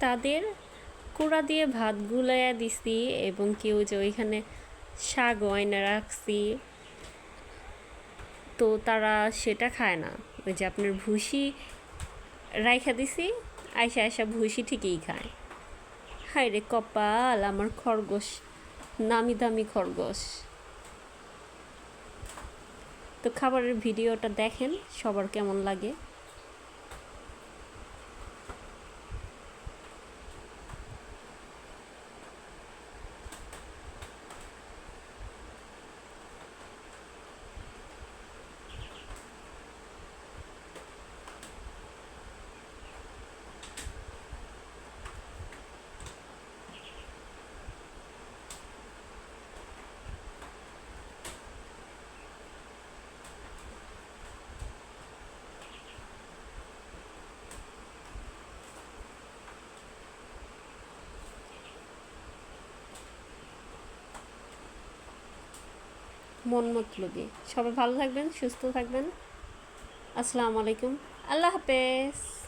তাদের কুড়া দিয়ে ভাত গুলাইয়া দিছি এবং কেউ যে ওইখানে শাক ওয়াইনা রাখছি, তো তারা সেটা খায় না। ওই যে আপনার ভুসি রাইখা দিছি, আয়সা আয়সা ভুসি ঠিকই খায়। হায় রে কপাল আমার খরগোশ, নামি দামি খরগোশ। তো খাবারের ভিডিওটা দেখেন সবার কেমন লাগে। মন মতলবী। সবাই ভালো থাকবেন, সুস্থ থাকবেন। আসসালামু আলাইকুম, আল্লাহ হাফেজ।